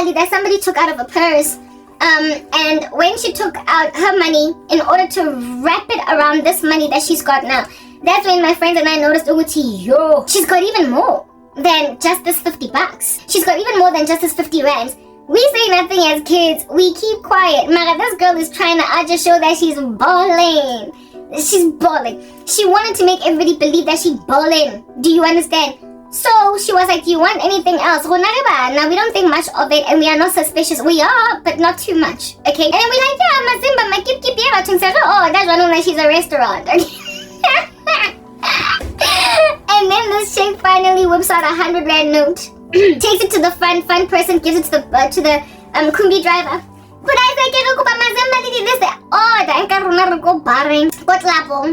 imali that somebody took out of a purse. And when she took out her money in order to wrap it around this money that she's got now, that's when my friends and I noticed, yo, she's got even more than just this 50 bucks. She's got even more than just this 50 rands. We say nothing as kids. We keep quiet. Mara, this girl is trying to just show that she's balling. She's balling. She wanted to make everybody believe that she's balling. Do you understand? So she was like, do you want anything else? Now we don't think much of it and we are not suspicious. We are, but not too much. Okay? And then we're like, yeah, Mazimba, makip oh, that's one like she's a restaurant. Okay? And then this chick finally whips out 100 rand note, takes it to the fun person, gives it to the Kumbi driver. But I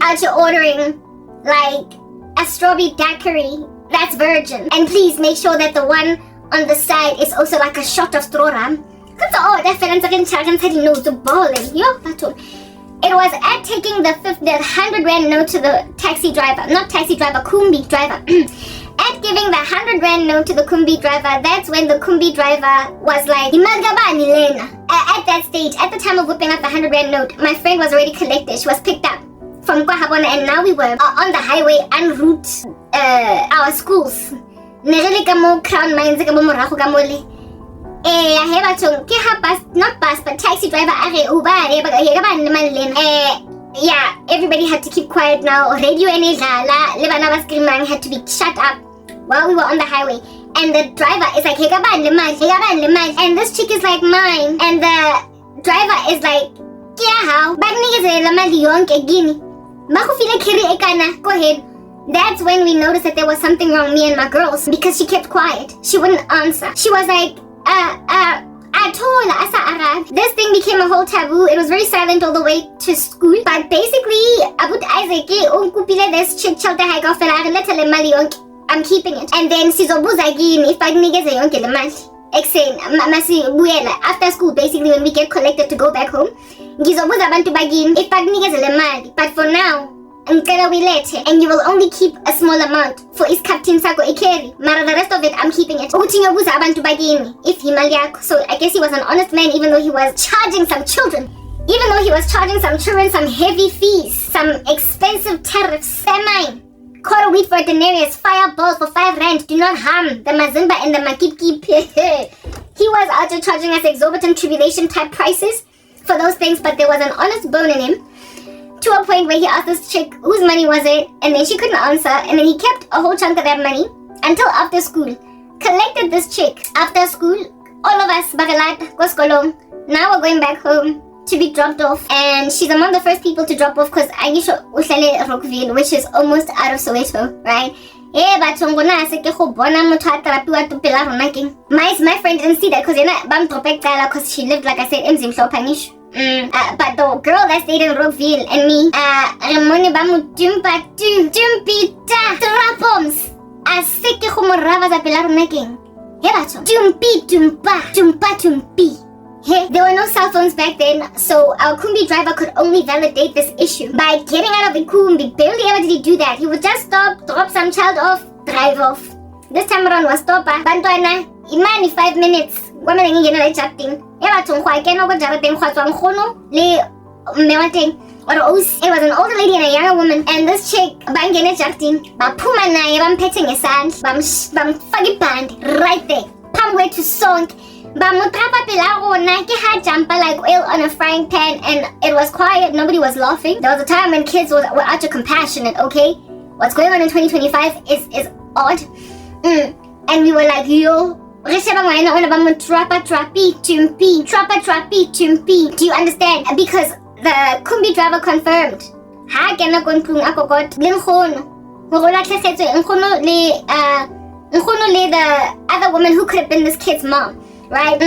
out you're ordering like a strawberry daiquiri that's virgin, and please make sure that the one on the side is also like a shot of straw rum. It was at taking the 100 rand note to the taxi driver, not taxi driver, Kumbi driver. At giving the 100 rand note to the Kumbi driver, that's when the Kumbi driver was like, at that stage, at the time of whipping up the 100 rand note, my friend was already collected. She was picked up from Kwahabona, and now we were on the highway en route our schools. Crown Mines, not bus, but taxi driver, yeah, everybody had to keep quiet now. Radio and had to be shut up while we were on the highway. And the driver is like, and this chick is like, mine. And the driver is like, go ahead. That's when we noticed that there was something wrong, me and my girls, because she kept quiet. She wouldn't answer. She was like, this thing became a whole taboo. It was very silent all the way to school. But basically, this chick I'm keeping it. And then if after school, basically when we get collected to go back home, but for now, and you will only keep a small amount for his captain Sako Ikeri. Mara, the rest of it, I'm keeping it. If he so I guess he was an honest man, even though he was charging some children. Even though he was charging some children some heavy fees, some expensive tariffs. Mine. Quarter wheat for a denarius, fireballs for 5 rand. Do not harm the Mazimba and the Makipki. He was out there charging us exorbitant tribulation type prices for those things, but there was an honest bone in him. To a point where he asked this chick whose money was it, and then she couldn't answer, and then he kept a whole chunk of that money until after school. Collected this chick after school. All of us, Bagalat, Koskolong. Now we're going back home to be dropped off, and she's among the first people to drop off because Aisha Uhlale Rockville, which is almost out of Soweto, right? My friend didn't see that because she lived, like I said, in Zimshopanish. But the girl that stayed in Rockville and me, Ramoni Bamu Jumpita Trapoms, Aseke Humorava Zapilar making. Jumpi. There were no cell phones back then, so our Kumbi driver could only validate this issue by getting out of the Kumbi. Barely ever did he do that. He would just stop, drop some child off, drive off. This time around was stopper. Bantuana, imani 5 minutes. Women are getting like chatting. It was an older lady and a younger woman, and this chick banging chatting. Bam petting his hand. Bam faggy band right there. Pam way to song. Jumper like oil on a frying pan, and it was quiet. Nobody was laughing. There was a time when kids were actually compassionate. Okay, what's going on in 2025 is odd. And we were like, yo, do you understand? Because the Kumbi driver confirmed. The other woman who could have been this kid's mom, right?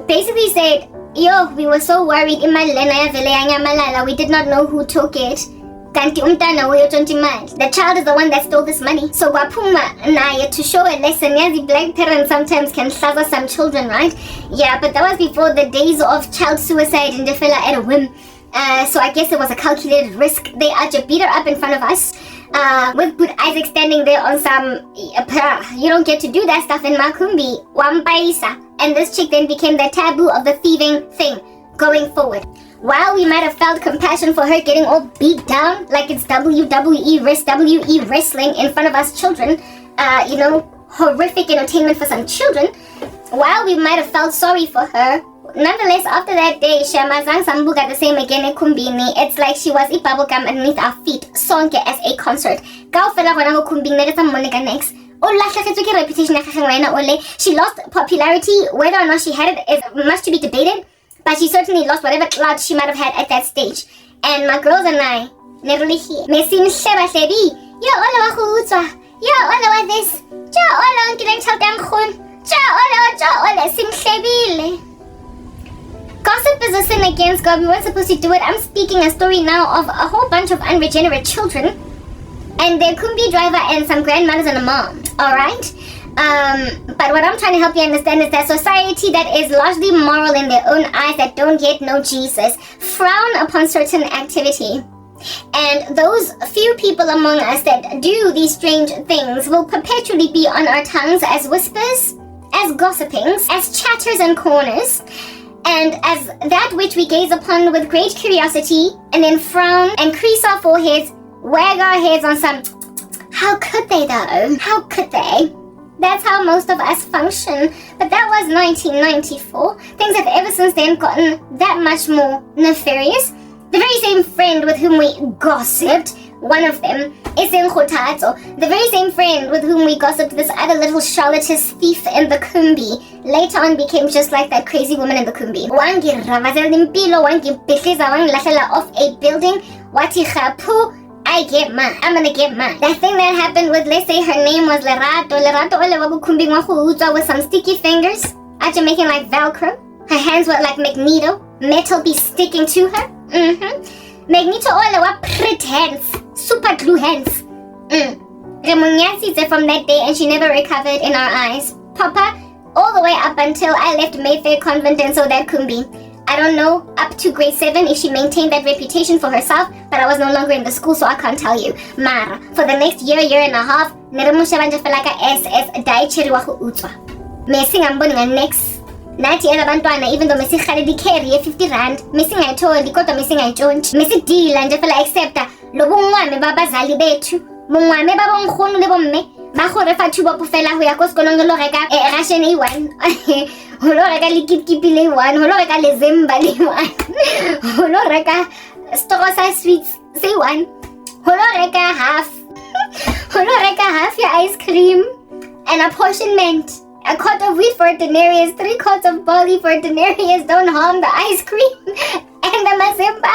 Basically said, yo, we were so worried. We did not know who took it. The child is the one that stole this money. So to show a lesson, the black parents sometimes can slaughter some children, right? Yeah, but that was before the days of child suicide and defela at a whim. So I guess it was a calculated risk. They actually beat her up in front of us. With Good Isaac standing there on some, you don't get to do that stuff in Makumbi. Wambaisa. and this chick then became the taboo of the thieving thing going forward. While we might have felt compassion for her getting all beat down like it's WWE wrestling in front of us children, horrific entertainment for some children, while we might have felt sorry for her, nonetheless, after that day, Shamazang Sambuga the same again Kumbini. It's like she was a bubblegum underneath our feet, sonke as a concert. Kao fela gona go Kumbini some Monica next. Reputation she lost popularity. Whether or not she had it is much to be debated, but she certainly lost whatever clout she might have had at that stage. And my girls and I never here. Mesin Sheba Shebi, ya ola wa ya ola wa this, ja ola ngileng chaldang Gossip is a sin against God. We weren't supposed to do it. I'm speaking a story now of a whole bunch of unregenerate children and their Kumbi driver and some grandmothers and a mom. Alright? But what I'm trying to help you understand is that society that is largely moral in their own eyes, that don't yet know Jesus, frown upon certain activity. And those few people among us that do these strange things will perpetually be on our tongues as whispers, as gossipings, as chatters and corners, and as that which we gaze upon with great curiosity and then frown and crease our foreheads, wag our heads on some, how could they though? How could they? That's how most of us function. But that was 1994. Things have ever since then gotten that much more nefarious. The very same friend with whom we gossiped, one of them, is in Khotatso. The very same friend with whom we gossiped, this other little charlatous thief in the Kumbi, later on became just like that crazy woman in the Kumbi. Wangi ravazela impilo, wangi bihleza, wangi lahlela off a building, wati khapu, I'm gonna get mine. That thing that happened with, let's say her name was Lerato ole wabu Kumbi ngwahu with some sticky fingers, after making like Velcro. Her hands were like Magneto, metal be sticking to her. Magneto ole wa pretty hands, super glue hands. Remunyasi from that day, and she never recovered in our eyes. Papa, all the way up until I left Mayfair Convent and so that Kumbi. I don't know up to grade 7 if she maintained that reputation for herself, but I was no longer in the school, so I can't tell you. Mara, for the next year and a half, Neremusha Felaka SS Daichiri Wahu Utwa. Messing Amboning next. Nati Elabantwana, even though Messi Khalidi carry 50 rand, missing I told, Likota missing I don't, Messi deal and Jafela accept Lobungwa, Baba Zali Betu, Mungwa, Mebabon Khun Lebome, Baho Refa Tuba Pufela, who are Coscolongorega, Ration E1. Holoreka likipkipile one, holoreka lezimbali one, holoreka stokosa sweets say one, holoreka half your ice cream, an apportionment, a quart of wheat for a denarius, 3 quarts of barley for a denarius, don't harm the ice cream, and the mazimba.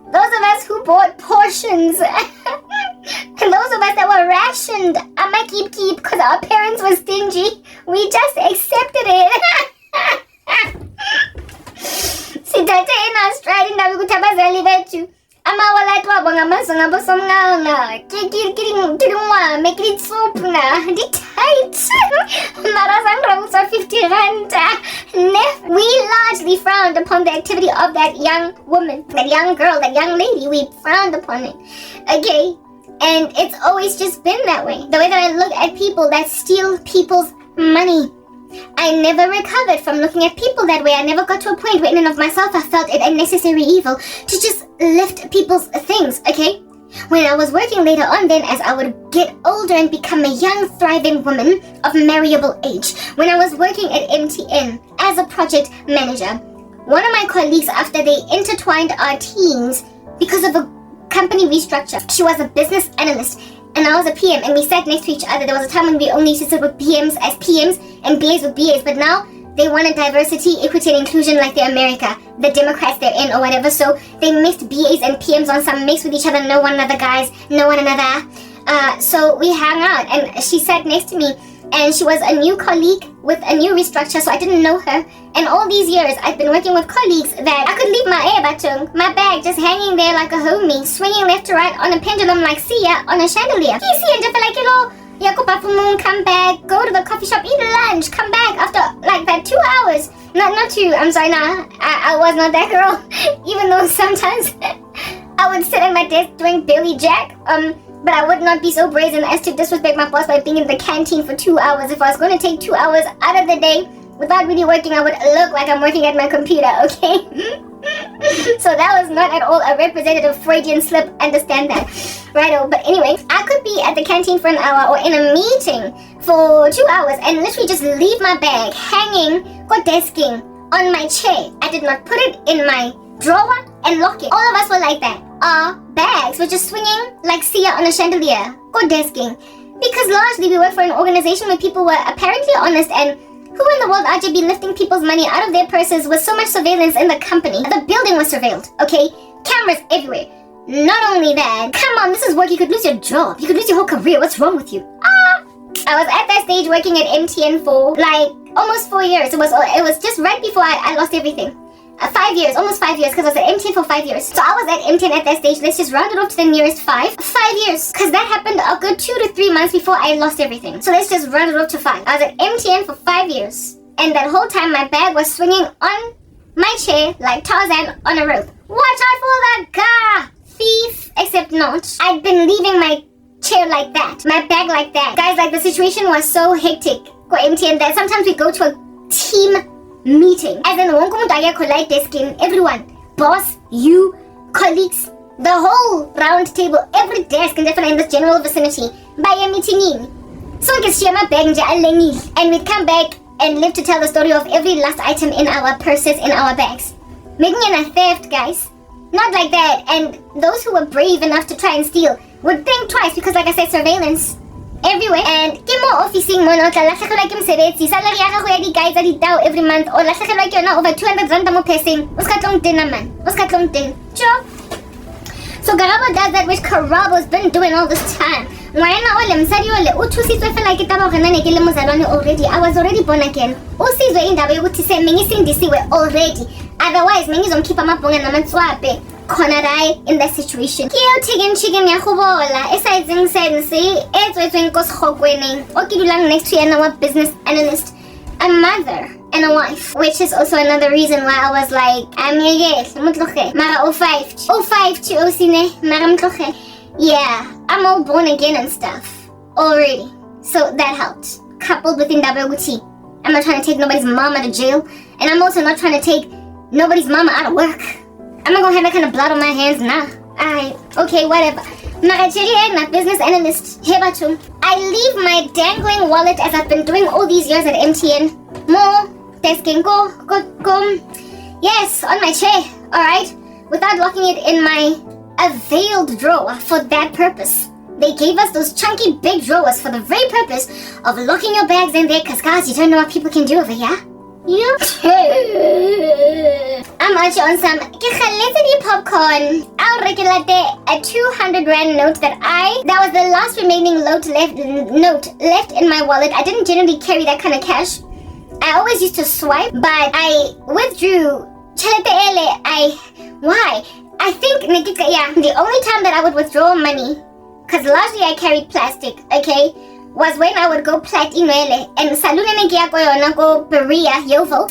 Those of us who bought portions, and those of us that were rationed, I'ma keep because our parents were stingy, we just accepted it. Sithathe in Australia ndabe ukuthi abazali bethu amawalati wabo ngamazwe ngabosomnganga kilingwa make it soup na the tight mara sangra 50 rand. We largely frowned upon the activity of that young woman, that young girl, that young lady. We frowned upon it. Okay, and it's always just been that way. The way that I look at people that steal people's money, I never recovered from looking at people that way. I never got to a point where in and of myself I felt it a necessary evil to just lift people's things, okay? When I was working later on then, as I would get older and become a young, thriving woman of marriable age, when I was working at MTN as a project manager, one of my colleagues, after they intertwined our teams because of a company restructure, she was a business analyst and I was a PM, and we sat next to each other. There was a time when we only used to sit with PMs as PMs and BAs with BAs, but now they wanted diversity, equity, and inclusion like they're America, the Democrats they're in or whatever, so they mixed BAs and PMs on some mix with each other, know one another guys, know one another. So we hung out, and she sat next to me, and she was a new colleague with a new restructure, so I didn't know her. And all these years, I've been working with colleagues that I could leave my batung, my bag just hanging there like a homie, swinging left to right on a pendulum like Sia on a chandelier. You see, and just like, Yakupa come back, go to the coffee shop, eat lunch, come back after like that 2 hours. Not 2, I'm sorry, nah, I was not that girl. Even though sometimes I would sit at my desk doing Billy Jack, but I would not be so brazen as to disrespect my boss by being in the canteen for 2 hours. If I was going to take 2 hours out of the day without really working, I would look like I'm working at my computer, okay? So that was not at all a representative Freudian slip, understand that, righto? But anyway, I could be at the canteen for an hour or in a meeting for 2 hours and literally just leave my bag hanging or desking on my chair. I did not put it in my drawer and lock it. All of us were like that. Our bags were just swinging like Sia on a chandelier or desking, because largely we work for an organization where people were apparently honest, and who in the world are you be lifting people's money out of their purses with so much surveillance in the company? The building was surveilled, okay? Cameras everywhere. Not only that, come on, this is work. You could lose your job. You could lose your whole career. What's wrong with you? I was at that stage working at MTN for like almost 4 years. It was just right before I lost everything. 5 years, almost 5 years, because I was at MTN for 5 years. So I was at MTN at that stage. Let's just round it off to the nearest 5. 5 years, because that happened a good 2 to 3 months before I lost everything. So let's just round it off to 5. I was at MTN for 5 years, and that whole time my bag was swinging on my chair like Tarzan on a rope. Watch out for the car, thief! Except not. I'd been leaving my chair like that, my bag like that. Guys, like the situation was so hectic for MTN that sometimes we go to a team meeting, as in wonke umuntu akekho light desking, everyone, boss, you, colleagues, the whole round table, every desk and definitely in this general vicinity, baye meeting in. So I can share my bag nje alengile, and we'd come back and live to tell the story of every last item in our purses, in our bags, making it a theft, guys. Not like that. And those who were brave enough to try and steal would think twice, because like I said, surveillance everywhere. And ke mo officing mo no tla latlhegelwa ke mosebetsi, salary ya gago ya di-guys tsa ditao every month, or latlhegelwa ke yona over 200 rand mo peseng, o ska tlong tena man, o ska tlong tena. Sure. So Karabo does that, which Karabo's been doing all this time. Ngwana ole msadi ole o thusitswe fela ke taba gore nane ke le mozalwane already. I was already born again. O sizwe indaba yokuthi se mengisindisiwe already. Otherwise mengizomkhipha amabhonga namatswape khona rai in that situation. Ke chicken ya go bola esayitseng sense e tswetsweng ko segokweneng o ke dulang next to yena wa business analyst, a mother and a wife, which is also another reason why I was like, I'm mara 05 to osine mara mtloge. Yeah, I'm all born again and stuff already, so that helped. Coupled with indaba yokuthi I'm not trying to take nobody's mom out of jail, and I'm also not trying to take nobody's mama out of work. I'm not gonna have that kind of blood on my hands, nah. Alright, okay, whatever. Mara business analyst, hebatu. I leave my dangling wallet as I've been doing all these years at MTN. More desking, go. Yes, on my chair, alright? Without locking it in my a veiled drawer for that purpose. They gave us those chunky big drawers for the very purpose of locking your bags in there, because guys, you don't know what people can do over here. You I'm actually on some popcorn. I'll regulate a 200 rand note that was the last remaining note left in my wallet. I didn't generally carry that kind of cash. I always used to swipe, but I withdrew. Why? I think the only time that I would withdraw money, because largely I carried plastic, okay, was when I would go platinwele, and salune go Berea, Yovo,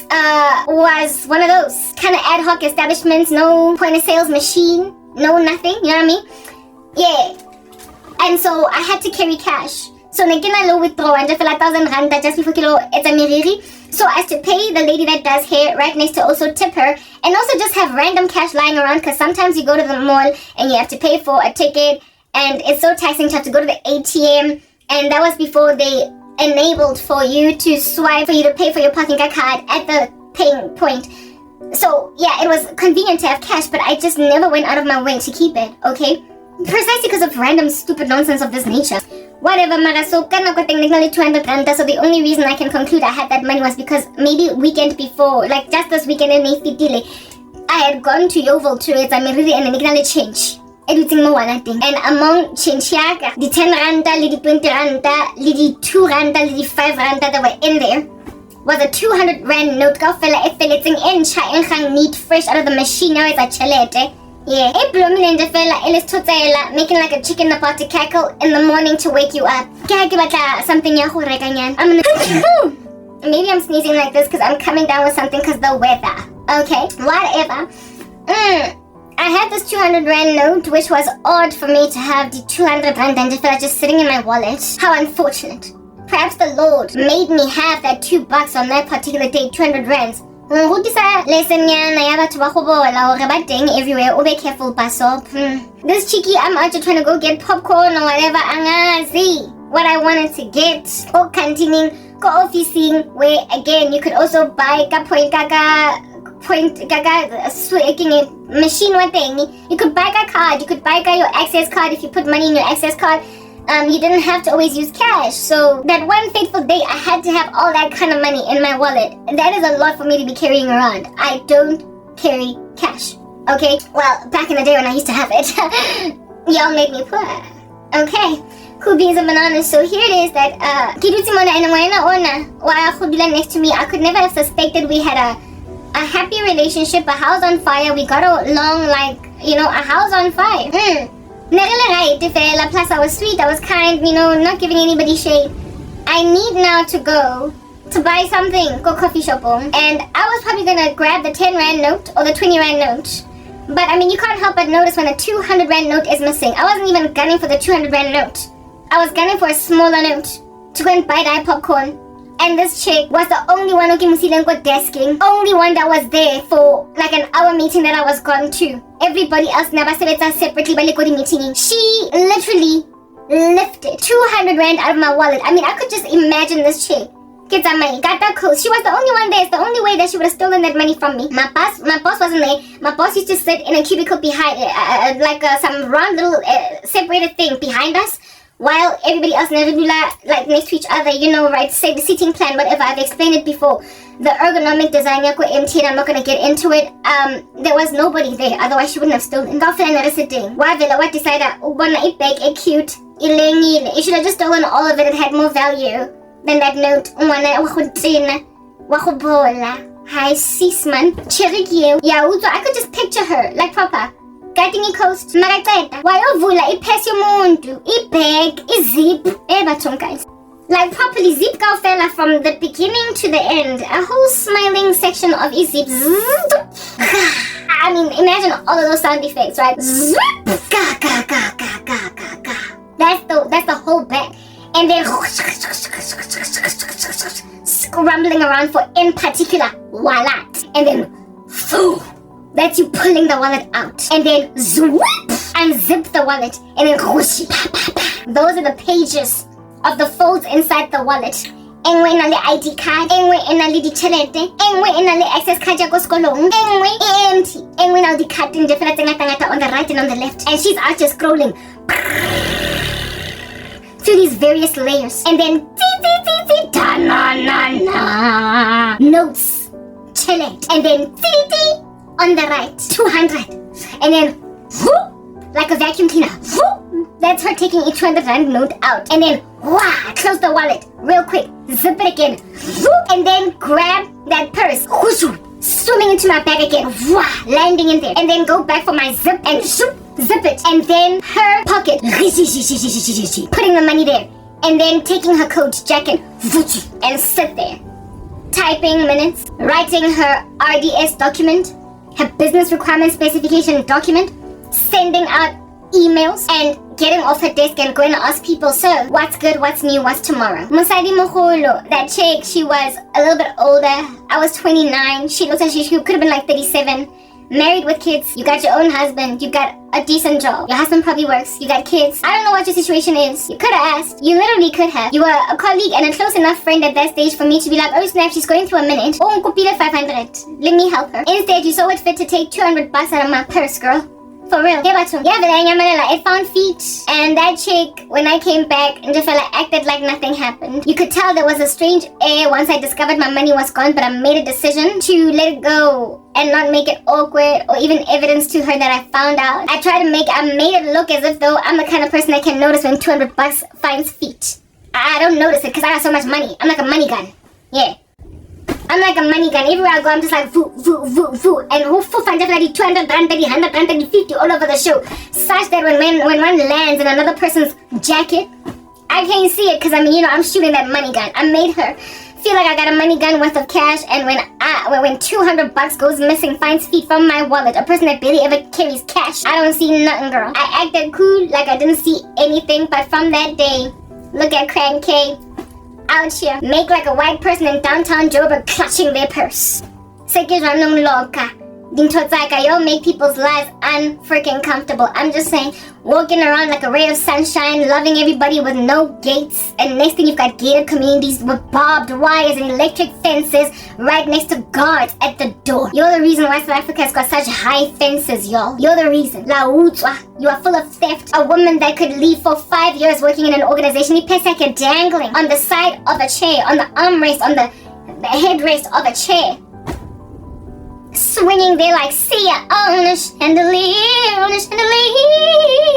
was one of those kind of ad hoc establishments, no point of sales machine, no nothing, you know what I mean? Yeah. And so I had to carry cash. So nagina lo withdraw and just 1,000 rand just before kilo it's a miriri. So as to pay the lady that does hair right next to also tip her, and also just have random cash lying around, because sometimes you go to the mall and you have to pay for a ticket, and it's so taxing to have to go to the ATM. And that was before they enabled for you to swipe, for you to pay for your parking card at the paying point. So yeah, it was convenient to have cash, but I just never went out of my way to keep it, okay? Precisely because of random stupid nonsense of this nature. Whatever, mara, so technically 200 rand, so the only reason I can conclude I had that money was because maybe weekend before, like just this weekend in Mayfitile, I had gone to Yovel to it, and then change. Everything more one thing. And among change the 10 randa, the 20 randa, the 2 randa, the 5 randa that were in there was a 200 rand note. Go fella if it's in chai neat fresh out of the machine. Now it's a chalete. Yeah. It blew me in the fella making like a chicken about to cackle in the morning to wake you up. Something maybe I'm sneezing like this because I'm coming down with something because the weather. Okay, whatever. I had this 200 rand note, which was odd for me to have the 200 rand and just sitting in my wallet. How unfortunate. perhaps the Lord made me have that $2 on that particular day, 200 rands. Lesson everywhere. Be careful, Basop. This cheeky, I'm out trying to go get popcorn or whatever. What I wanted to get. Go cantining, go officing, where again you could also buy point gaga machine one thing. You could buy a card, you could buy your access card if you put money in your access card. You didn't have to always use cash. So that one fateful day, I had to have all that kind of money in my wallet. That is a lot for me to be carrying around. I don't carry cash. Okay? Well, back in the day when I used to have it. Y'all made me poor. Okay. Cool beans and bananas. So here it is that next to me. I could never have suspected we had a happy relationship, a house on fire. We got along like, a house on fire. Plus I was sweet, I was kind, not giving anybody shade. I need now to go to buy something, go coffee shop, and I was probably gonna grab the 10 rand note or the 20 rand note. But you can't help but notice when a 200 rand note is missing. I wasn't even gunning for the 200 rand note. I was gunning for a smaller note to go and buy that popcorn. And this chick was the only one who came desking. Only one that was there for like an hour meeting that I was gone to. Everybody else never said it's separately by meeting. She literally lifted 200 rand out of my wallet. I could just imagine this chick. Got that coat. She was the only one there. It's the only way that she would have stolen that money from me. My boss wasn't there. My boss used to sit in a cubicle behind, some round little separated thing behind us. While everybody else like next to each other, right, say the seating plan, whatever. I've explained it before. The ergonomic design, empty, and I'm not going to get into it. There was nobody there, otherwise she wouldn't have stolen. Sitting. What decided, it bag, it cute, you should have just stolen all of it. It had more value than that note. Hi, sis man. I could just picture her, like proper. Cutting coast, Maraceta. Why ovula, ipass yomuntu, ibag, izip, guys. Like properly zip go fella from the beginning to the end. A whole smiling section of izip. Imagine all of those sound effects, right? That's the whole bag. And then scrambling around for in particular wallet. And then that's you pulling the wallet out. And then unzip the wallet. And then those are the pages of the folds inside the wallet. Engwe ina le ID card, engwe ina le ditšhelete, engwe ina le access card ya ko sekolong, engwe empty, engwe ina le di-card in different ngata on the right and on the left. And she's out just scrolling through these various layers. And then notes, chilled. And then on the right, 200. And then like a vacuum cleaner. That's her taking each 200 rand note out. And then close the wallet real quick. Zip it again. And then grab that purse. Swimming into my bag again. Landing in there. And then go back for my zip and zip it. And then her pocket. Putting the money there. And then taking her coat, jacket, and sit there. Typing minutes. Writing her RDS document. Her business requirement specification document. Sending out emails and getting off her desk and going to ask people, so what's good, what's new, what's tomorrow? Musadi Moholo, that chick, she was a little bit older. I was 29. She looks like she could have been like 37. Married with kids. You got your own husband. You got a decent job. Your husband probably works. You got kids. I don't know what your situation is. You could have asked. You literally could have. You were a colleague and a close enough friend at that stage for me to be like, oh snap, she's going through a minute. Oh, 500. Let me help her. Instead, you saw it fit to take 200 bucks out of my purse, girl. For real. It found feet. And that chick, when I came back, acted like nothing happened. You could tell there was a strange air once I discovered my money was gone, but I made a decision to let it go and not make it awkward or even evidence to her that I found out. I made it look as if though I'm the kind of person that can notice when 200 bucks finds feet. I don't notice it because I got so much money. I'm like a money gun. Yeah. I'm like a money gun. Everywhere I go, I'm just like, and who finds like 200 rand, 100 rand, 50 all over the show. Such that when one lands in another person's jacket, I can't see it because I'm shooting that money gun. I made her feel like I got a money gun worth of cash, and when 200 bucks goes missing, finds feet from my wallet, a person that barely ever carries cash, I don't see nothing, girl. I acted cool like I didn't see anything, but from that day, look at Cran K. out here make like a white person in downtown Joburg clutching their purse. Y'all make people's lives unfreaking comfortable. I'm just saying, walking around like a ray of sunshine, loving everybody with no gates, and next thing you've got gated communities with barbed wires and electric fences right next to guards at the door. You're the reason why South Africa has got such high fences, y'all. You're the reason. La Utswa, you are full of theft. A woman that could leave for 5 years working in an organization, you like you're dangling on the side of a chair, on the armrest, on the headrest of a chair. Swinging there like, see ya, on the chandelier,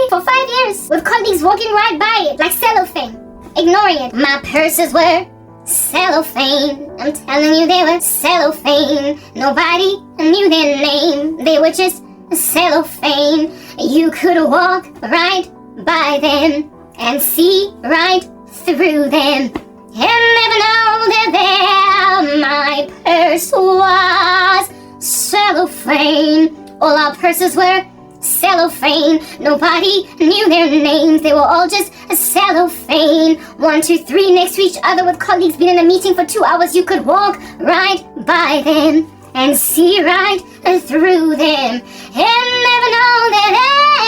for 5 years, with colleagues walking right by it, like cellophane, ignoring it. My purses were cellophane. I'm telling you, they were cellophane. Nobody knew their name. They were just cellophane. You could walk right by them and see right through them and never know that there my purse was cellophane. All our purses were cellophane. Nobody knew their names. They were all just cellophane. 1, 2, 3 next to each other with colleagues. Been in a meeting for 2 hours. You could walk right by them and see right through them and never know that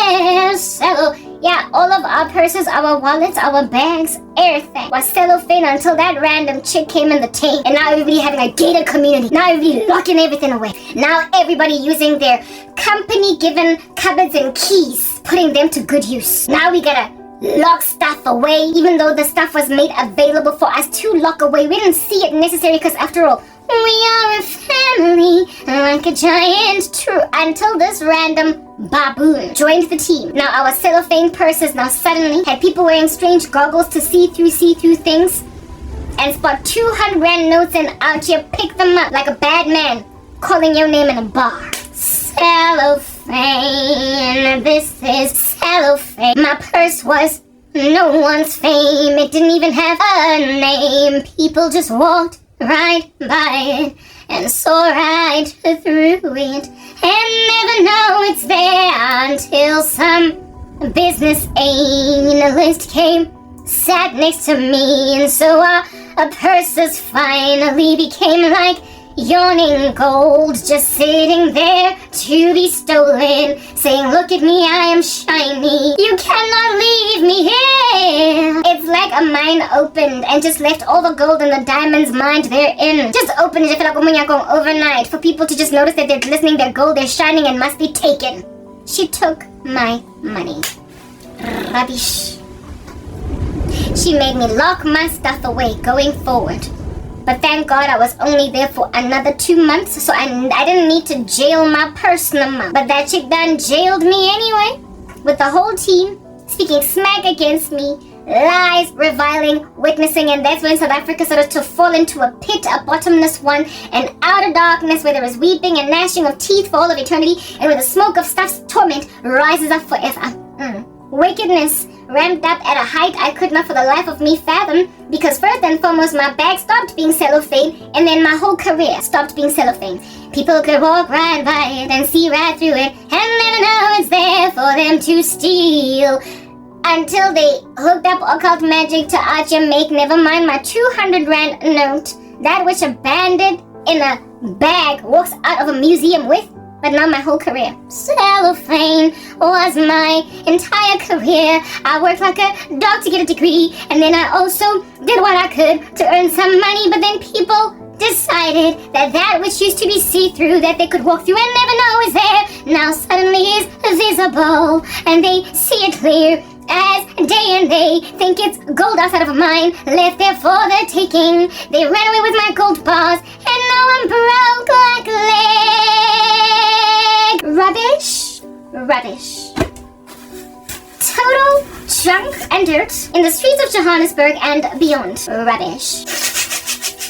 they're cellophane. Yeah, all of our purses, our wallets, our bags, everything was cellophane until that random chick came in the tank. And now everybody having a gated community. Now everybody locking everything away. Now everybody using their company-given cupboards and keys, putting them to good use. Now we gotta lock stuff away, even though the stuff was made available for us to lock away. We didn't see it necessary because after all, we are a family, like a giant tree, until this random baboon joined the team. Now our cellophane purses now suddenly had people wearing strange goggles to see through things and spot 200 rand notes and out here pick them up like a bad man calling your name in a bar. Cellophane, this is cellophane. My purse was no one's fame. It didn't even have a name. People just walked right by it and saw right through it and never know it's there until some business analyst came, sat next to me, and so our purses finally became like yawning gold, just sitting there to be stolen, saying, look at me, I am shiny, you cannot leave me here. It's like a mine opened and just left all the gold and the diamonds mined therein. Just opened it overnight for people to just notice that they're glistening, their gold, they're shining and must be taken. She took my money. Rubbish. She made me lock my stuff away going forward. But thank God I was only there for another 2 months, so I didn't need to jail my purse no more. But that chick done jailed me anyway, with the whole team speaking smack against me, lies, reviling, witnessing, and that's when South Africa started to fall into a pit, a bottomless one, and outer darkness where there is weeping and gnashing of teeth for all of eternity, and where the smoke of stuff's torment rises up forever. Wickedness ramped up at a height I could not for the life of me fathom, because first and foremost my bag stopped being cellophane, and then my whole career stopped being cellophane. People could walk right by it and see right through it and never know it's there for them to steal, until they hooked up occult magic to out here make, never mind my 200 rand note, that which a bandit in a bag walks out of a museum with. But now my whole career. Cellophane was my entire career. I worked like a dog to get a degree, and then I also did what I could to earn some money, but then people decided that which used to be see-through, that they could walk through and never know is there, now suddenly is visible, and they see it clear as day, and they think it's gold outside of a mine, left there for the taking. They ran away with my gold bars, and now I'm broke like a leg. Rubbish. Total junk and dirt in the streets of Johannesburg and beyond. Rubbish.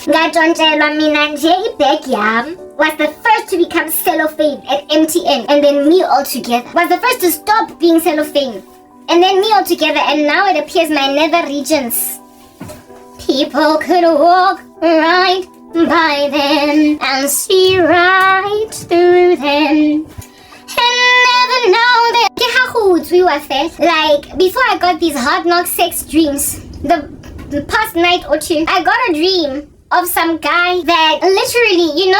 Ngajonjelwa mina nje ibag yam was the first to become cellophane at MTN, and then me altogether was the first to stop being cellophane, and then me altogether, and now it appears my nether regions. People could walk right by them and see right through them and never know that we were fed. Like, before I got these hard knock sex dreams, the past night or two, I got a dream of some guy that literally,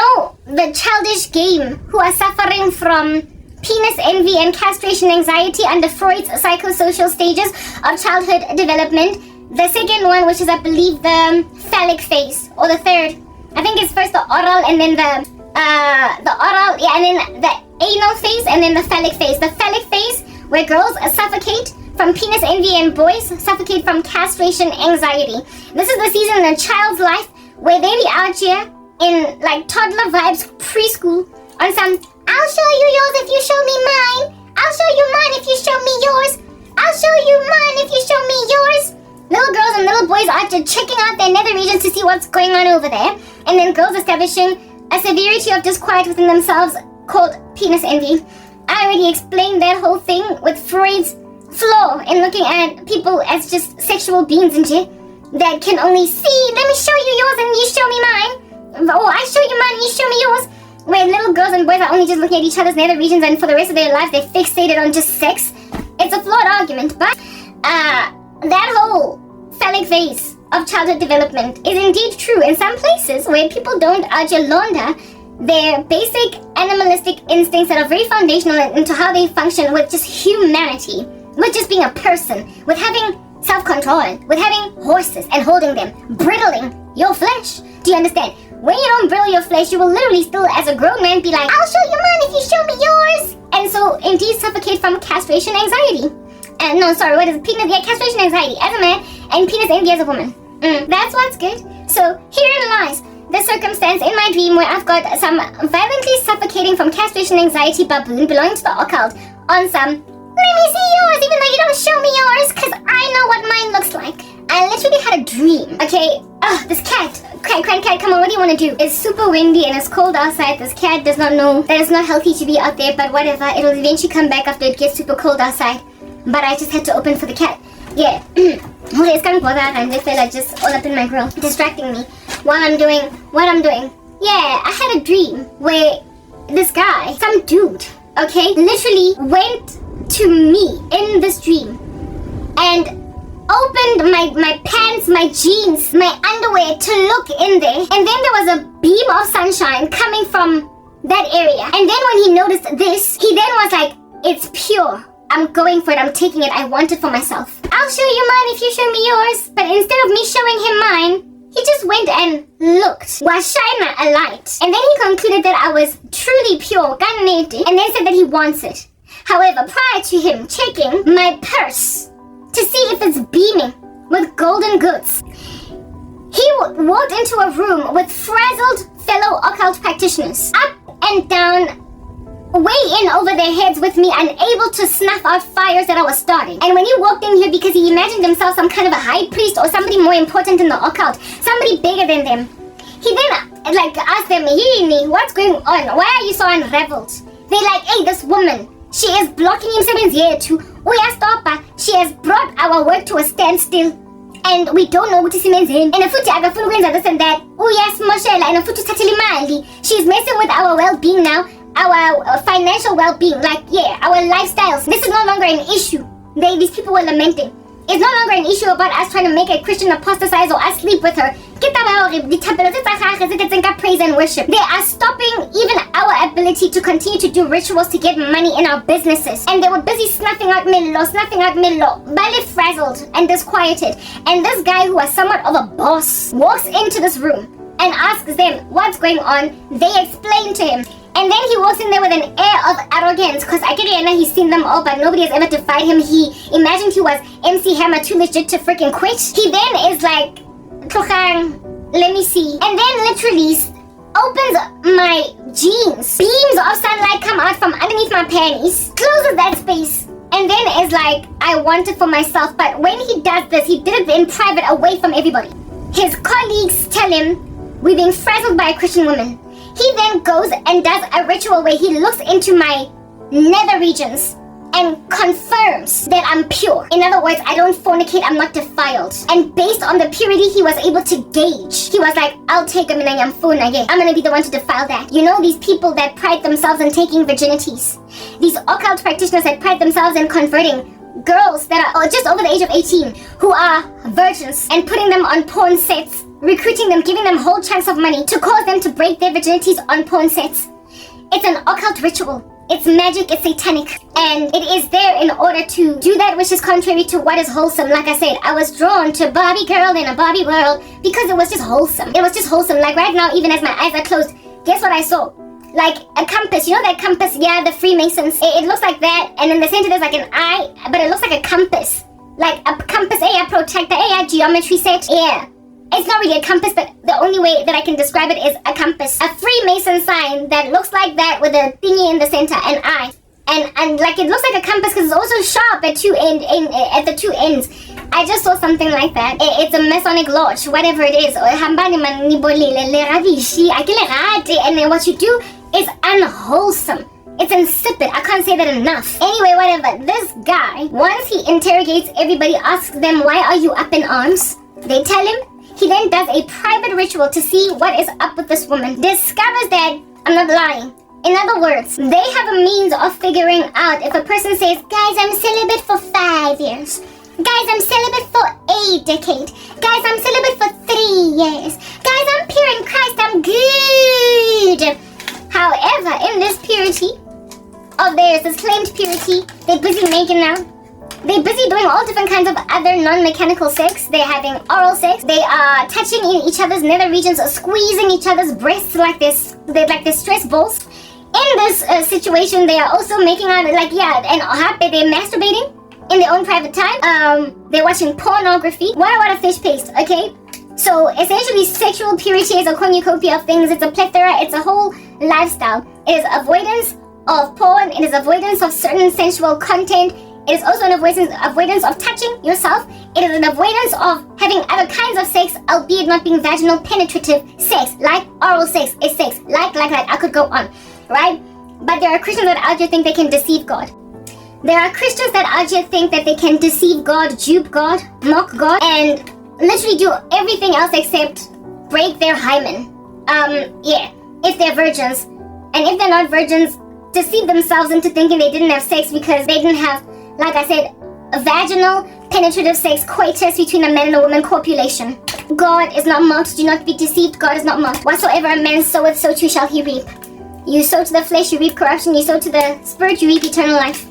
the childish game who are suffering from penis envy and castration anxiety under Freud's psychosocial stages of childhood development. The second one, which is I believe the phallic phase, or the third. I think it's first the oral and then the oral, and then the anal phase and then the phallic phase. The phallic phase where girls suffocate from penis envy and boys suffocate from castration anxiety. This is the season in a child's life where they be out here in like toddler vibes, preschool, on some, I'll show you yours if you show me mine. I'll show you mine if you show me yours. I'll show you mine if you show me yours. Little girls and little boys are just checking out their nether regions to see what's going on over there. And then girls establishing a severity of disquiet within themselves called penis envy. I already explained that whole thing with Freud's flaw in looking at people as just sexual beings and shit that can only see, let me show you yours and you show me mine. Or I show you mine and you show me yours. Where little girls and boys are only just looking at each other's nether regions and for the rest of their lives they're fixated on just sex. It's a flawed argument, but that whole phallic phase of childhood development is indeed true in some places where people don't launder their basic animalistic instincts that are very foundational into how they function with just humanity, with just being a person, with having self-control, with having horses and holding them, brittling your flesh. Do you understand? When you don't brittle your flesh, you will literally still, as a grown man, be like, I'll show you mine if you show me yours. And so, indeed, suffocate from castration anxiety. Castration anxiety as a man and penis envy as a woman. That's what's good. So, herein lies the circumstance in my dream where I've got some violently suffocating from castration anxiety baboon belonging to the occult on some, let me see yours even though you don't show me yours because I know what mine looks like. I literally had a dream, okay? This cat, come on, what do you want to do? It's super windy and it's cold outside. This cat does not know that it's not healthy to be out there, but whatever. It'll eventually come back after it gets super cold outside. But I just had to open for the cat. Yeah. Okay, it's coming for that, and this fella just all up in my grill, distracting me while I'm doing what I'm doing. Yeah, I had a dream where this guy, some dude, okay, literally went to me in this dream and opened my pants, my jeans, my underwear to look in there. And then there was a beam of sunshine coming from that area. And then when he noticed this, he then was like, it's pure. I'm going for it. I'm taking it. I want it for myself. I'll show you mine if you show me yours. But instead of me showing him mine, he just went and looked. Was shining a light. And then he concluded that I was truly pure, and then said that he wants it. However, prior to him checking my purse to see if it's beaming with golden goods, he walked into a room with frazzled fellow occult practitioners, up and down, way in over their heads with me, unable to snuff out fires that I was starting. And when he walked in here, because he imagined himself some kind of a high priest or somebody more important in the occult, somebody bigger than them, he then asked them, hey, what's going on? Why are you so unraveled? They're like, hey, this woman, she is blocking him here too. She has brought our work to a standstill. And we don't know what is in. And futhi akafuna ukwenza this and that. Uyasimoshela and futhi uthathela imali. She's messing with our well-being now. Our financial well-being, our lifestyles. This is no longer an issue. These people were lamenting. It's no longer an issue about us trying to make a Christian apostatize or us sleep with her. Praise and worship. They are stopping even our ability to continue to do rituals to get money in our businesses. And they were busy snuffing out Milo, barely frazzled and disquieted. And this guy, who was somewhat of a boss, walks into this room and asks them what's going on. They explain to him. And then he walks in there with an air of arrogance, because he's seen them all, but nobody has ever defied him. He imagined he was MC Hammer, too legit to freaking quit. He then is like, let me see. And then literally opens my jeans. Beams of sunlight come out from underneath my panties, closes that space, and then is like, I want it for myself. But when he does this, he did it in private, away from everybody. His colleagues tell him, we're being frazzled by a Christian woman. He then goes and does a ritual where he looks into my nether regions and confirms that I'm pure. In other words, I don't fornicate, I'm not defiled. And based on the purity he was able to gauge, he was like, I'll take him and I'm gonna be the one to defile that. You know, these people that pride themselves in taking virginities, these occult practitioners that pride themselves in converting girls that are just over the age of 18 who are virgins and putting them on porn sets, recruiting them, giving them whole chunks of money to cause them to break their virginities on porn sets. It's an occult ritual. It's magic, it's satanic, and it is there in order to do that which is contrary to what is wholesome. Like I said, I was drawn to Barbie girl in a Barbie world because it was just wholesome. It was just wholesome. Like right now, even as my eyes are closed, guess what I saw? Like a compass. You know that compass? Yeah, the Freemasons. It looks like that, and in the center there's like an eye, but it looks like a compass. Like a compass, a protractor, a geometry set. Yeah. It's not really a compass, but the only way that I can describe it is a compass. A Freemason sign that looks like that with a thingy in the center, an eye. And like it looks like a compass because it's also sharp at at the two ends. I just saw something like that. It's a Masonic lodge, whatever it is. And then what you do is unwholesome. It's insipid. I can't say that enough. Anyway, whatever. This guy, once he interrogates everybody, asks them, why are you up in arms? They tell him. He then does a private ritual to see what is up with this woman. Discovers that I'm not lying. In other words, they have a means of figuring out if a person says, guys, I'm celibate for 5 years. Guys, I'm celibate for a decade. Guys, I'm celibate for 3 years. Guys, I'm pure in Christ. I'm good. However, in this purity of theirs, this claimed purity, they're busy making out. They're busy doing all different kinds of other non-mechanical sex. They're having oral sex. They are touching in each other's nether regions or squeezing each other's breasts like this. They're like they're stress balls. In this situation, they are also making out and they're masturbating in their own private time. They're watching pornography. What a fish paste, okay? So essentially, sexual purity is a cornucopia of things. It's a plethora. It's a whole lifestyle. It is avoidance of porn. It is avoidance of certain sensual content. It is also an avoidance of touching yourself. It is an avoidance of having other kinds of sex, albeit not being vaginal penetrative sex, like oral sex is sex, like I could go on, right? But there are Christians that out here think they can deceive God. There are Christians that out here think that they can deceive God, dupe God, mock God, and literally do everything else except break their hymen. If they're virgins. And if they're not virgins, deceive themselves into thinking they didn't have sex because they didn't have, like I said, a vaginal penetrative sex, coitus between a man and a woman, copulation. God is not mocked. Do not be deceived. God is not mocked. Whatsoever a man soweth, so too shall he reap. You sow to the flesh, you reap corruption. You sow to the spirit, you reap eternal life.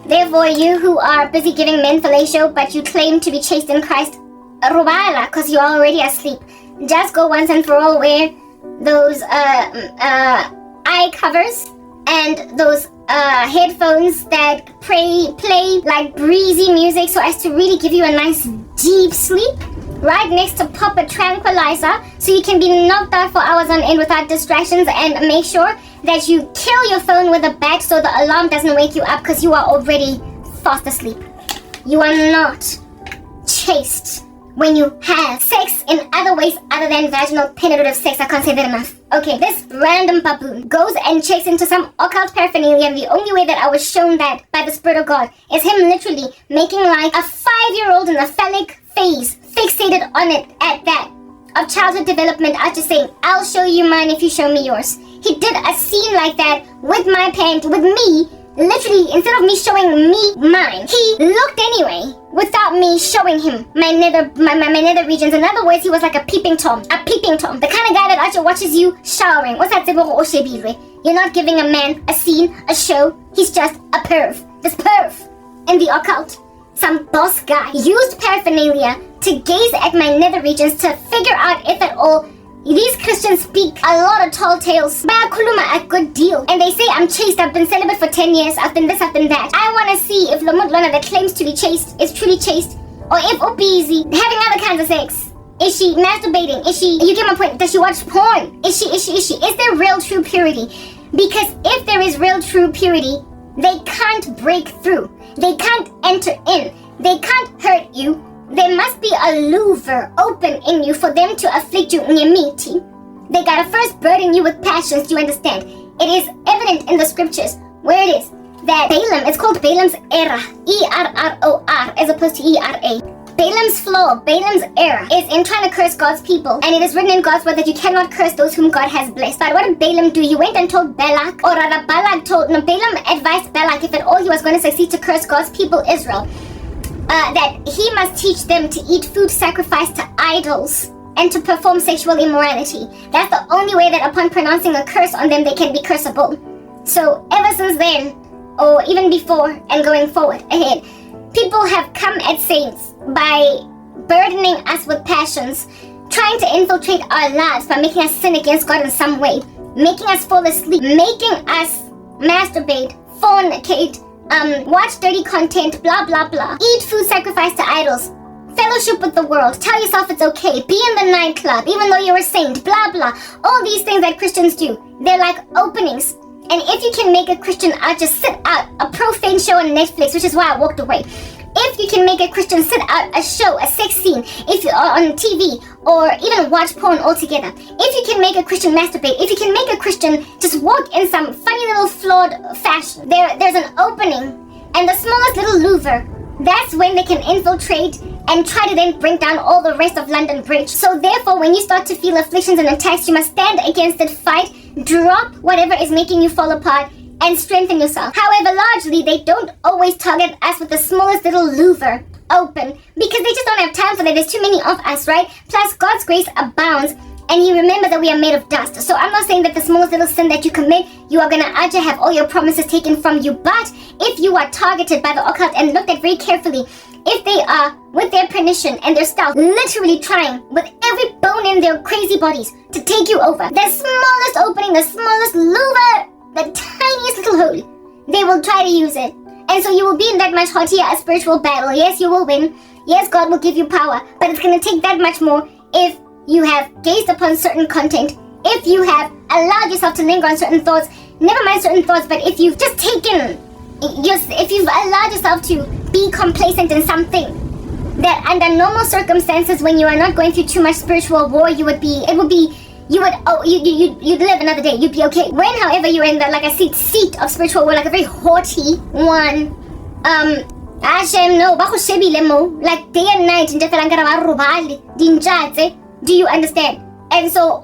Therefore, you who are busy giving men fellatio, but you claim to be chaste in Christ, robala, because you're already asleep. Just go once and for all wear those eye covers and those headphones that play like breezy music so as to really give you a nice deep sleep, right next to pop a tranquilizer so you can be knocked out for hours on end without distractions, and make sure that you kill your phone with a bat so the alarm doesn't wake you up because you are already fast asleep. You are not chaste when you have sex in other ways other than vaginal penetrative sex. I can't say that enough. Okay, this random baboon goes and checks into some occult paraphernalia, and the only way that I was shown that by the Spirit of God is him literally making like a 5-year-old in a phallic phase, fixated on it at that, of childhood development, after saying, I'll show you mine if you show me yours. He did a scene like that with my parent, with me. Literally, instead of me showing me mine, he looked anyway without me showing him my nether regions. In other words, he was like a peeping Tom. The kind of guy that actually watches you showering. What's that? You're not giving a man a scene, a show. He's just a perv. This perv in the occult. Some boss guy used paraphernalia to gaze at my nether regions to figure out if at all these Christians speak a lot of tall tales. Bayakhuluma a good deal. And they say I'm chaste, I've been celibate for 10 years, I've been this, I've been that. I want to see if Lomudlona that claims to be chaste is truly chaste. Or if Obizi having other kinds of sex. Is she masturbating? Is she, you get my point, does she watch porn? Is she? Is there real true purity? Because if there is real true purity, they can't break through. They can't enter in. They can't hurt you. There must be a louver open in you for them to afflict you nyemiti. They gotta first burden you with passions, do you understand? It is evident in the scriptures where it is that Balaam, it's called Balaam's error, E-R-R-O-R, as opposed to E-R-A. Balaam's flaw, Balaam's error, is in trying to curse God's people. And it is written in God's word that you cannot curse those whom God has blessed. But what did Balaam do? He went and told Balak, or rather Balaam advised Balak, if at all he was going to succeed to curse God's people Israel, that he must teach them to eat food sacrificed to idols and to perform sexual immorality. That's the only way that upon pronouncing a curse on them, they can be cursable. So ever since then, or even before and going forward ahead, people have come at saints by burdening us with passions, trying to infiltrate our lives by making us sin against God in some way, making us fall asleep, making us masturbate, fornicate, watch dirty content, blah blah blah, eat food sacrificed to idols, fellowship with the world, tell yourself it's okay, be in the nightclub even though you're a saint, blah blah. All these things that Christians do, they're like openings. And if you can make a Christian out just sit out a profane show on Netflix, which is why I walked away. If you can make a Christian sit out a show, a sex scene, if you are on TV, or even watch porn altogether. If you can make a Christian masturbate, if you can make a Christian just walk in some funny little flawed fashion, there's an opening, and the smallest little louver, that's when they can infiltrate and try to then bring down all the rest of London Bridge. So therefore, when you start to feel afflictions and attacks, you must stand against it, fight, drop whatever is making you fall apart, and strengthen yourself. However, largely, they don't always target us with the smallest little louver open, because they just don't have time for that. There's too many of us, right? Plus, God's grace abounds, and He remembers that we are made of dust. So I'm not saying that the smallest little sin that you commit, you are going to have all your promises taken from you. But if you are targeted by the occult and looked at very carefully, if they are with their permission and their stealth, literally trying with every bone in their crazy bodies to take you over, the smallest opening, the smallest louver, the tiniest little hole, they will try to use it. And so you will be in that much hotter a spiritual battle. Yes, you will win. Yes, God will give you power. But it's going to take that much more if you have gazed upon certain content, if you have allowed yourself to linger on certain thoughts, never mind certain thoughts, but if you've just taken, if you've allowed yourself to be complacent in something that under normal circumstances, when you are not going through too much spiritual war, you'd live another day, you'd be okay. When, however, you're in the, like a seat of spiritual war, like a very haughty one, like day and night, do you understand? And so,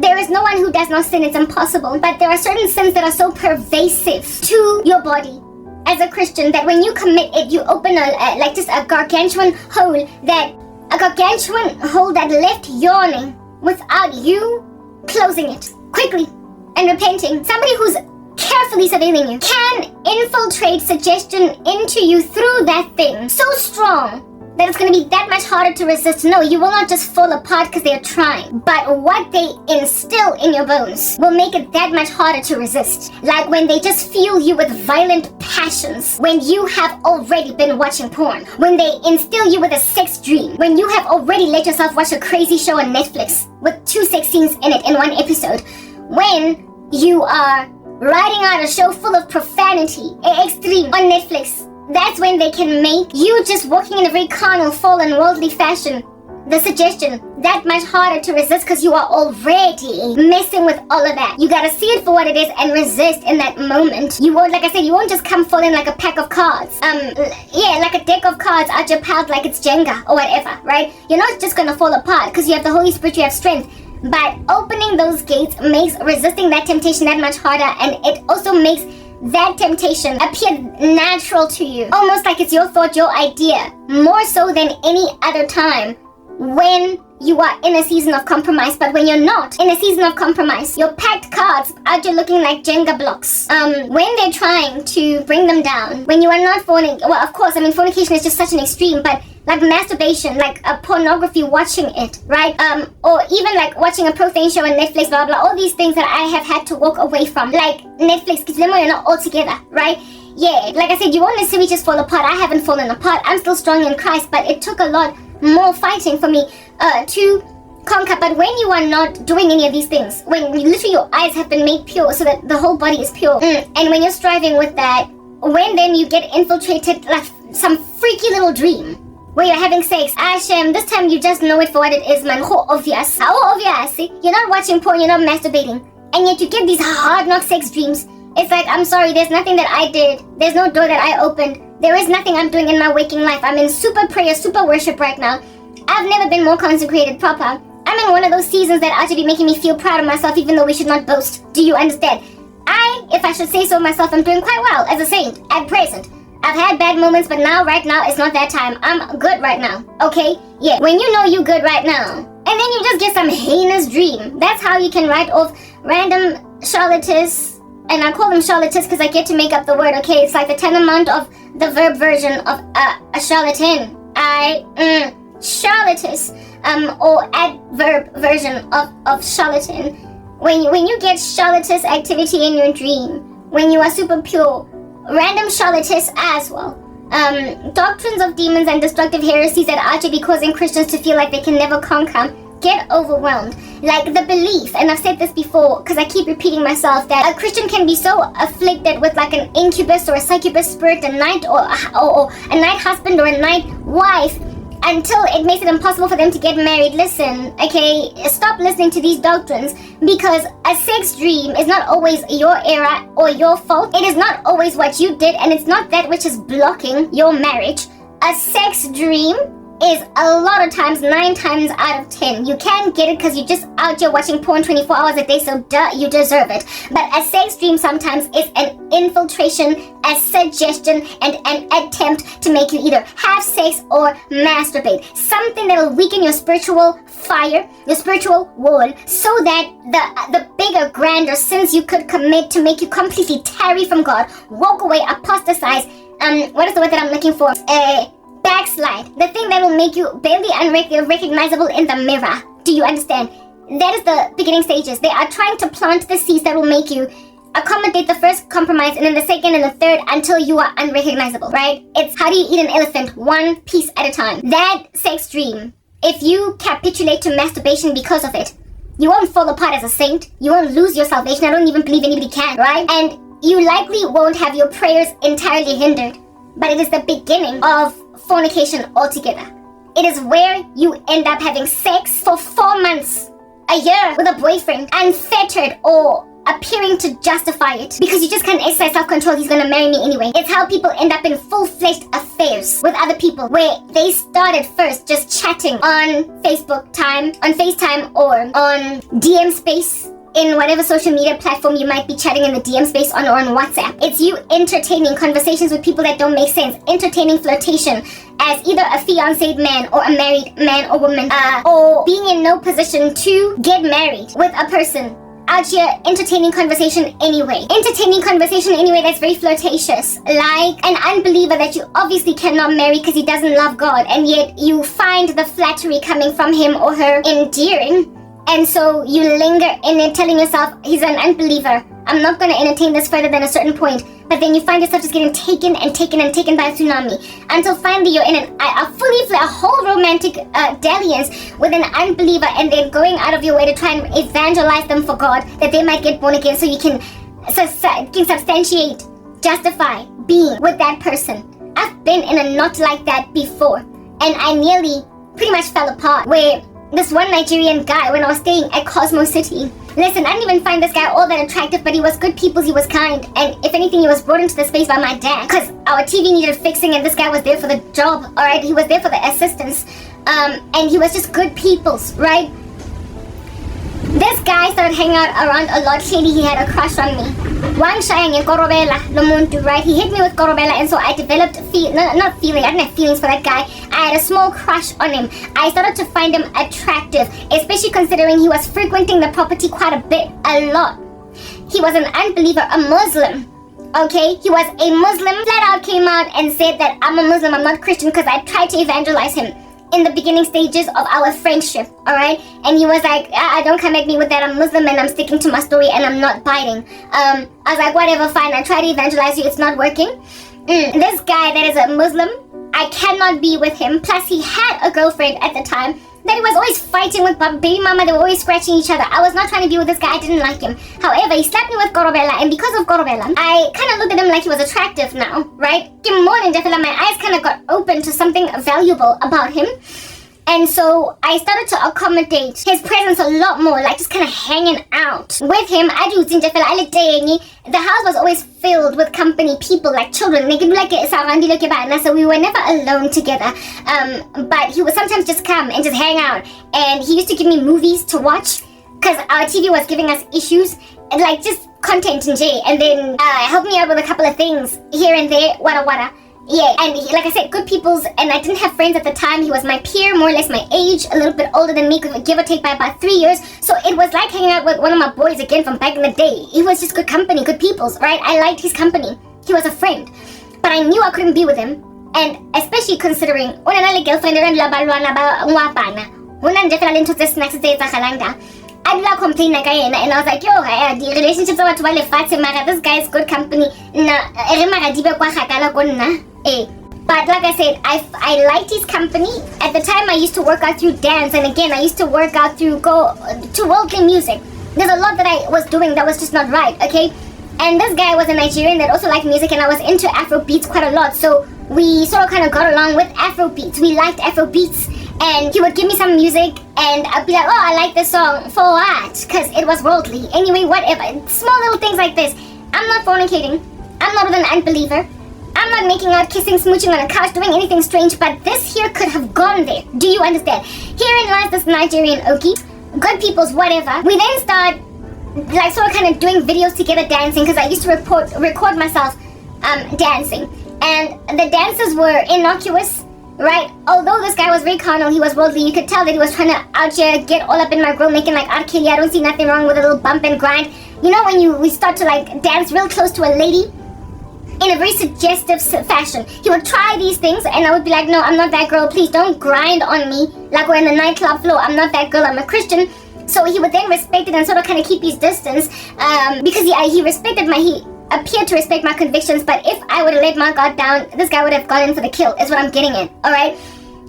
there is no one who does not sin, it's impossible. But there are certain sins that are so pervasive to your body as a Christian that when you commit it, you open a gargantuan hole that left yawning without you closing it quickly and repenting. Somebody who's carefully surveilling you can infiltrate suggestion into you through that thing so strong that it's going to be that much harder to resist. No, you will not just fall apart because they're trying, but what they instill in your bones will make it that much harder to resist. Like when they just fuel you with violent passions, when you have already been watching porn, when they instill you with a sex dream, when you have already let yourself watch a crazy show on Netflix with 2 sex scenes in it in one episode, when you are writing out a show full of profanity, extreme on Netflix, that's when they can make you just walking in a very carnal, fallen, worldly fashion, the suggestion, that much harder to resist because you are already messing with all of that. You gotta see it for what it is and resist in that moment. You won't, like I said, you won't just come falling like a pack of cards. Like a deck of cards out your palette like it's Jenga or whatever, right? You're not just gonna fall apart because you have the Holy Spirit, you have strength. But opening those gates makes resisting that temptation that much harder, and it also makes that temptation appear natural to you, almost like it's your thought, your idea, more so than any other time when you are in a season of compromise. But when you're not in a season of compromise, your packed cards out, you're looking like Jenga blocks. When they're trying to bring them down, when you are not fornicating, well, of course, fornication is just such an extreme, but like masturbation, like a pornography, watching it, right? Or even like watching a profane show on Netflix, blah, blah, all these things that I have had to walk away from. Like Netflix, because you're not all together, right? Yeah, like I said, you won't necessarily just fall apart. I haven't fallen apart. I'm still strong in Christ, but it took a lot more fighting for me to conquer. But when you are not doing any of these things, when literally your eyes have been made pure so that the whole body is pure, and when you're striving with that, when then you get infiltrated like some freaky little dream, where you're having sex, this time you just know it for what it is, man. How obvious. You're not watching porn, you're not masturbating, and yet you get these hard knock sex dreams It's like, I'm sorry, there's nothing that I did. There's no door that I opened. There is nothing I'm doing in my waking life. I'm in super prayer, super worship right now. I've never been more consecrated proper. I'm in one of those seasons that ought to be making me feel proud of myself, even though we should not boast. Do you understand? If I should say so myself, I'm doing quite well as a saint at present. I've had bad moments, but right now, it's not that time. I'm good right now, okay? Yeah, when you know you good right now, and then you just get some heinous dream. That's how you can write off random charlatans, and I call them charlatans because I get to make up the word, okay? It's like the tantamount of the verb version of a charlatan. Charlatans, or adverb version of charlatan. When you get charlatans activity in your dream, when you are super pure, random charlatans as well. Doctrines of demons and destructive heresies that are actually causing Christians to feel like they can never conquer, get overwhelmed. Like the belief, and I've said this before because I keep repeating myself, that a Christian can be so afflicted with like an incubus or a succubus spirit, a night or a night husband or a night wife, until it makes it impossible for them to get married. Listen, okay, stop listening to these doctrines, because a sex dream is not always your error or your fault. It is not always what you did, and it's not that which is blocking your marriage. A sex dream is a lot of times, 9 times out of 10. You can't get it because you're just out here watching porn 24 hours a day, so duh, you deserve it. But a sex dream sometimes is an infiltration, a suggestion, and an attempt to make you either have sex or masturbate. Something that will weaken your spiritual fire, your spiritual wall, so that the bigger, grander sins you could commit to make you completely tarry from God, walk away, apostatize, what is the word that I'm looking for? Backslide. The thing that will make you barely unrecognizable in the mirror. Do you understand? That is the beginning stages. They are trying to plant the seeds that will make you accommodate the first compromise, and then the second and the third, until you are unrecognizable, right? It's how do you eat an elephant? One piece at a time. That sex dream, if you capitulate to masturbation because of it, you won't fall apart as a saint. You won't lose your salvation. I don't even believe anybody can, right? And you likely won't have your prayers entirely hindered. But it is the beginning of fornication altogether. It is where you end up having sex for 4 months, a year with a boyfriend, unfettered or appearing to justify it because you just can't exercise self-control. He's gonna marry me anyway. It's how people end up in full-fledged affairs with other people, where they started first just chatting on FaceTime or on DM space, in whatever social media platform you might be chatting in the DM space on, or on WhatsApp. It's you entertaining conversations with people that don't make sense, entertaining flirtation as either a fiancé man or a married man or woman, or being in no position to get married with a person. Out here entertaining conversation anyway. That's very flirtatious. Like an unbeliever that you obviously cannot marry because he doesn't love God, and yet you find the flattery coming from him or her endearing. And so you linger in it, telling yourself, he's an unbeliever. I'm not going to entertain this further than a certain point. But then you find yourself just getting taken by a tsunami. Until finally you're in a whole romantic dalliance with an unbeliever, and then going out of your way to try and evangelize them for God, that they might get born again, so you can substantiate, justify being with that person. I've been in a knot like that before. And I nearly pretty much fell apart, where this one Nigerian guy, when I was staying at Cosmo City. Listen, I didn't even find this guy all that attractive, but he was good people, he was kind, and if anything, he was brought into the space by my dad, because our TV needed fixing, and this guy was there for the job, alright? He was there for the assistance, and he was just good peoples, right? This guy started hanging out around a lot. Clearly, he had a crush on me. One shayang in Korobela, Lomuntu, right? He hit me with Korobela, and so I developed I didn't have feelings for that guy. I had a small crush on him. I started to find him attractive, especially considering he was frequenting the property quite a lot. He was an unbeliever, a Muslim. Okay, he was a Muslim. Flat out came out and said that I'm a Muslim, I'm not Christian, because I tried to evangelize him in the beginning stages of our friendship, alright? And he was like, don't come at me with that, I'm Muslim and I'm sticking to my story and I'm not biting. I was like, whatever, fine, I tried to evangelize you, it's not working. This guy that is a Muslim, I cannot be with him. Plus, he had a girlfriend at the time that he was always fighting with baby mama. They were always scratching each other. I was not trying to be with this guy. I didn't like him. However, he slapped me with Korobela, and because of Korobela, I kind of looked at him like he was attractive now, right? My eyes kind of got open to something valuable about him. And so I started to accommodate his presence a lot more, like just kind of hanging out with him. The house was always filled with company, people, like children. So we were never alone together. But he would sometimes just come and just hang out. And he used to give me movies to watch because our TV was giving us issues, like just content and J. And then helped me out with a couple of things here and there, wada. Yeah, and like I said, good people's, and I didn't have friends at the time. He was my peer, more or less my age, a little bit older than me, give or take by about 3 years. So it was like hanging out with one of my boys again from back in the day. He was just good company, good people's, right? I liked his company. He was a friend. But I knew I couldn't be with him. And especially considering, girlfriend, I did not complain and I was like, yo, the relationships are what this guy is good company. But like I said, I liked his company. At the time, I used to work out through dance, and again, I used to work out through go to worldly music. There's a lot that I was doing that was just not right, okay? And this guy was a Nigerian that also liked music, and I was into Afro beats quite a lot. So we sort of kind of got along with Afro beats. We liked Afro beats. And he would give me some music and I'd be like, oh, I like this song. For what? Because it was worldly. Anyway, whatever. Small little things like this. I'm not fornicating. I'm not with an unbeliever. I'm not making out, kissing, smooching on a couch, doing anything strange. But this here could have gone there. Do you understand? Herein lies this Nigerian Okie. Good people's whatever. We then start like sort of kind of doing videos together dancing because I used to record myself dancing. And the dances were innocuous. Right? Although this guy was very carnal, he was worldly, you could tell that he was trying to out here get all up in my grill, making like R. Kelly. I don't see nothing wrong with a little bump and grind. You know when we start to like dance real close to a lady in a very suggestive fashion. He would try these things and I would be like, no, I'm not that girl. Please don't grind on me like we're in the nightclub floor. I'm not that girl. I'm a Christian. So he would then respect it and sort of kind of keep his distance because he respected he appeared to respect my convictions, but if I would have let my guard down, this guy would have gone in for the kill, is what I'm getting at, alright?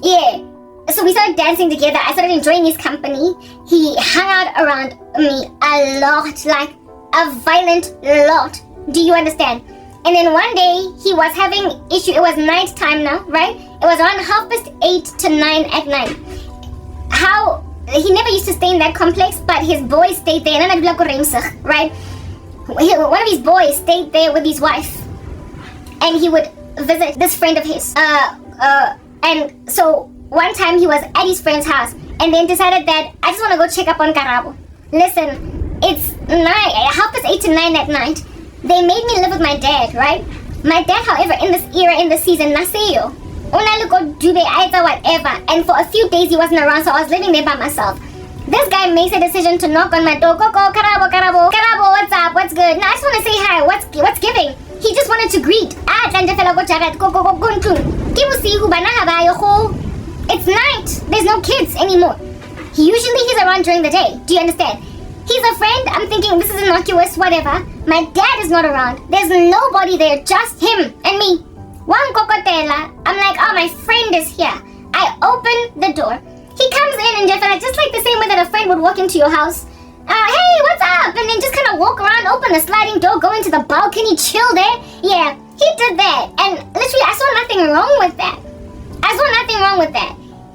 Yeah. So we started dancing together. I started enjoying his company. He hung out around me a lot, like a violent lot. Do you understand? And then one day, he was having issue. It was night time now, right? It was around 8:30 to 9 at night. He never used to stay in that complex, but his boys stayed there, right? One of his boys stayed there with his wife and he would visit this friend of his and so one time he was at his friend's house and then decided that I just want to go check up on Karabo. Listen, it's 8:30 to 9 at night. They made me live with my dad, right? My dad, however, in this era, in this season, naseyo whatever, and for a few days he wasn't around, so I was living there by myself. This guy makes a decision to knock on my door. Karabo, what's up? What's good? No, I just want to say hi. What's giving? He just wanted to greet. It's night. There's no kids anymore. Usually he's around during the day. Do you understand? He's a friend. I'm thinking this is innocuous, whatever. My dad is not around. There's nobody there, just him and me. One kokotela. I'm like, oh, my friend is here. I open the door. He comes in and just like the same way that a friend would walk into your house. Hey, what's up? And then just kind of walk around, open the sliding door, go into the balcony, chill there. Yeah, he did that. And literally, I saw nothing wrong with that.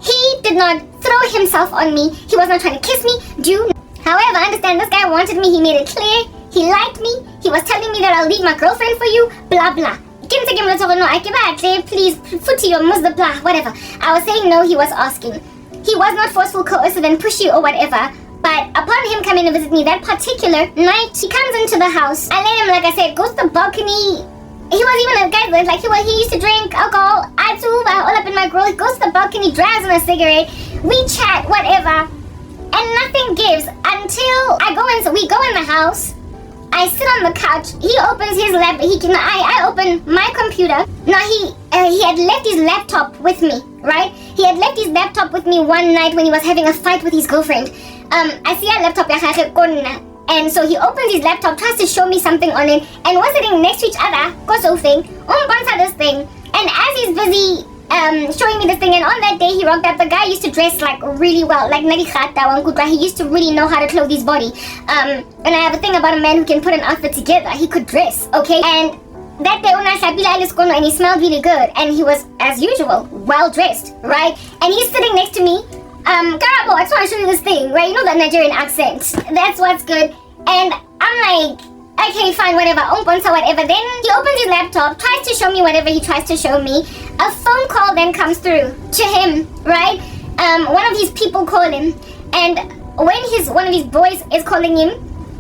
He did not throw himself on me. He was not trying to kiss me. However, understand, this guy wanted me. He made it clear. He liked me. He was telling me that I'll leave my girlfriend for you. Blah, blah. Please, whatever. I was saying no, he was asking. He was not forceful, coercive, and pushy or whatever. But upon him coming to visit me that particular night, he comes into the house. I let him, like I said, go to the balcony. He was even a guy like he used to drink alcohol. I too, all up in my grill. He goes to the balcony, drives on a cigarette. We chat, whatever. And nothing gives until we go in the house. I sit on the couch. He opens his laptop. I open my computer. Now he had left his laptop with me, right? He had left his laptop with me one night when he was having a fight with his girlfriend. I see a laptop, and so he opens his laptop, tries to show me something on it, and we're sitting next to each other, this thing, and as he's busy showing me this thing, and on that day he rocked up. The guy used to dress like really well, like he used to really know how to clothe his body. And I have a thing about a man who can put an outfit together. He could dress, okay? And that day and he smelled really good, and he was, as usual, well dressed, right? And he's sitting next to me. Karabo, I just want to show you this thing, right? You know that Nigerian accent. That's what's good. And I'm like, okay, fine, whatever, umpons or whatever. Then he opens his laptop, tries to show me whatever he tries to show me. A phone call then comes through to him, right? One of his people call him, and when one of his boys is calling him,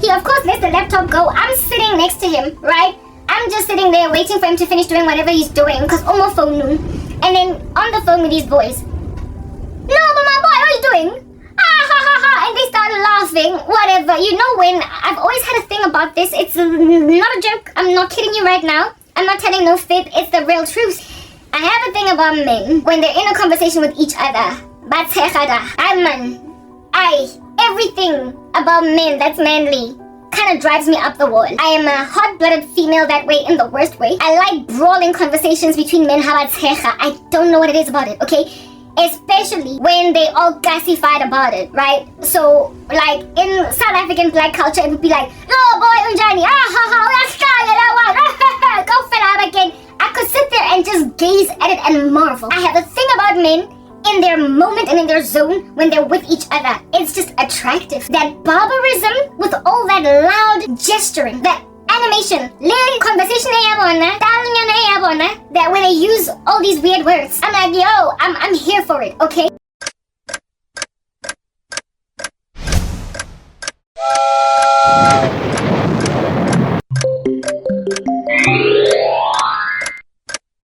he of course lets the laptop go. I'm sitting next to him, right? I'm just sitting there waiting for him to finish doing whatever he's doing, because almost phone noon. And then on the phone with these boys, no, but my boy, what are you doing? Ah, ha, ha, ha. And they start laughing, whatever. You know, when I've always had a thing about this, it's not a joke. I'm not kidding you right now. I'm not telling no fib. It's the real truth. I have a thing about men when they're in a conversation with each other. Everything about men that's manly kind of drives me up the wall. I am a hot-blooded female that way, in the worst way. I like brawling conversations between men. I don't know what it is about it, okay? Especially when they all gassified about it, right? So, like, in South African black culture, it would be like, oh boy, unjani, go fill out again. I could sit there and just gaze at it and marvel. I have a thing about men in their moment and in their zone when they're with each other. It's just attractive. That barbarism with all that loud gesturing, that animation, conversation that when they use all these weird words, I'm like, yo, I'm here for it, okay?